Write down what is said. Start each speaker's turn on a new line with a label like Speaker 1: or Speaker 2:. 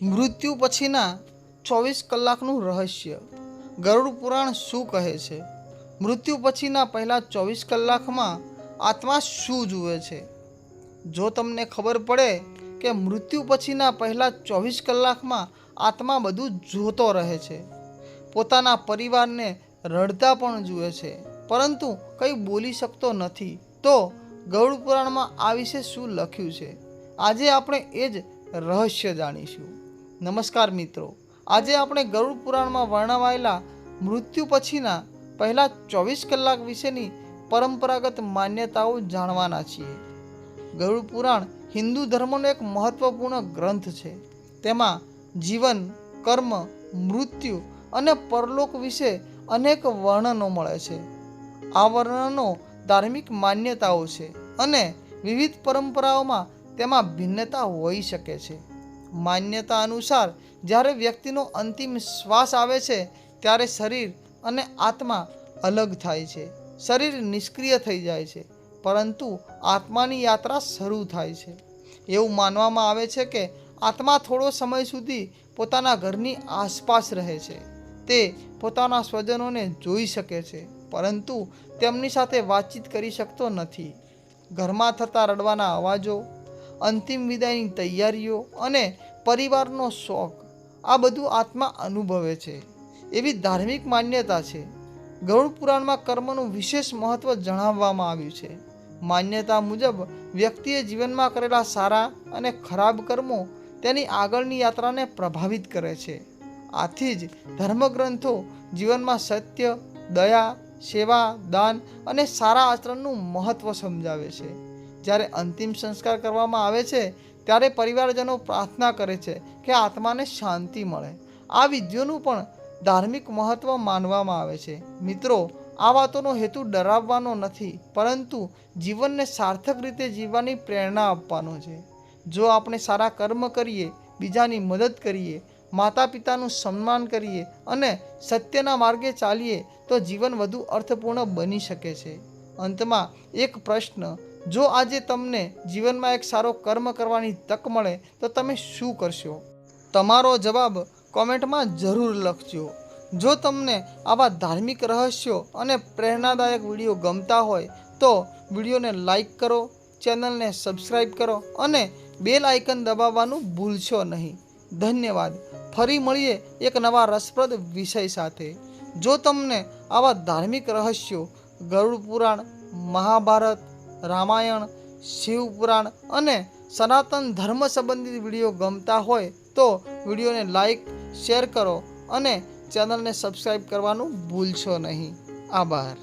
Speaker 1: મૃત્યુ પછીના 24 કલાકનું રહસ્ય. ગરુડ પુરાણ શું કહે છે? મૃત્યુ પછીના પહેલા 24 કલાકમાં આત્મા શું જુએ છે? જો તમને ખબર પડે કે મૃત્યુ પછીના પહેલા 24 કલાકમાં આત્મા બધું જોતો રહે છે, પોતાના પરિવારને રડતા પણ જુએ છે, પરંતુ કંઈ બોલી શકતો નથી, તો ગરુડ પુરાણમાં આ વિશે શું લખ્યું છે? આજે આપણે એ જ રહસ્ય જાણીશું. નમસ્કાર મિત્રો, આજે આપણે ગરુડ પુરાણમાં વર્ણવાયેલા મૃત્યુ પછીના પહેલા 24 કલાક વિશેની પરંપરાગત માન્યતાઓ જાણવાના છીએ. ગરુડ પુરાણ હિન્દુ ધર્મનો એક મહત્વપૂર્ણ ગ્રંથ છે. તેમાં જીવન, કર્મ, મૃત્યુ અને પરલોક વિશે અનેક વર્ણનો મળે છે. આ વર્ણનો ધાર્મિક માન્યતાઓ છે અને વિવિધ પરંપરાઓમાં તેમાં ભિન્નતા હોઈ શકે છે. માન્યતા અનુસાર જ્યારે વ્યક્તિનો અંતિમ શ્વાસ આવે છે ત્યારે શરીર અને આત્મા અલગ થાય છે. શરીર નિષ્ક્રિય થઈ જાય છે, પરંતુ આત્માની યાત્રા શરૂ થાય છે. એવું માનવામાં આવે છે કે આત્મા થોડો સમય સુધી પોતાના ઘરની આસપાસ રહે છે. તે પોતાના સ્વજનોને જોઈ શકે છે, પરંતુ તેમની સાથે વાતચીત કરી શકતો નથી. ઘરમાં થતા રડવાના અવાજો, અંતિમ વિદાયની તૈયારીઓ અને પરિવારનો શોક, આ બધું આત્મા અનુભવે છે, એવી ધાર્મિક માન્યતા છે. ગરુડ પુરાણમાં કર્મનું વિશેષ મહત્ત્વ જણાવવામાં આવ્યું છે. માન્યતા મુજબ વ્યક્તિએ જીવનમાં કરેલા સારા અને ખરાબ કર્મો તેની આગળની યાત્રાને પ્રભાવિત કરે છે. આથી જ ધર્મગ્રંથો જીવનમાં સત્ય, દયા, સેવા, દાન અને સારા આચરણનું મહત્ત્વ સમજાવે છે. જ્યારે અંતિમ સંસ્કાર કરવામાં આવે છે ત્યારે પરિવારજનો પ્રાર્થના કરે છે કે આત્માને શાંતિ મળે. આ વિધિઓનું પણ ધાર્મિક મહત્ત્વ માનવામાં આવે છે. મિત્રો, આ વાતોનો હેતુ ડરાવવાનો નથી, પરંતુ જીવનને સાર્થક રીતે જીવવાની પ્રેરણા આપવાનો છે. જો આપણે સારા કર્મ કરીએ, બીજાની મદદ કરીએ, માતા પિતાનું સન્માન કરીએ અને સત્યના માર્ગે ચાલીએ તો જીવન વધુ અર્થપૂર્ણ બની શકે છે. અંતમાં એક પ્રશ્ન: જો આજે તમને જીવનમાં એક સારો કર્મ કરવાની તક મળે તો તમે શું કરશો? તમારો જવાબ કોમેન્ટમાં જરૂર લખજો. જો તમને આવા ધાર્મિક રહસ્યો અને પ્રેરણાદાયક વિડીયો ગમતા હોય તો વિડીયોને લાઈક કરો, ચેનલને સબસ્ક્રાઈબ કરો અને બેલ આઇકન દબાવવાનું ભૂલશો નહીં. ધન્યવાદ. ફરી મળીએ એક નવા રસપ્રદ વિષય સાથે. જો તમને આવા ધાર્મિક રહસ્યો, ગરુડ પુરાણ, મહાભારત, રામાયણ, શિવ પુરાણ અને સનાતન ધર્મ સંબંધિત વિડીયો ગમતા હોય તો વિડીયોને લાઈક, શેર કરો અને ચેનલને સબસ્ક્રાઈબ કરવાનું ભૂલશો નહીં. આભાર.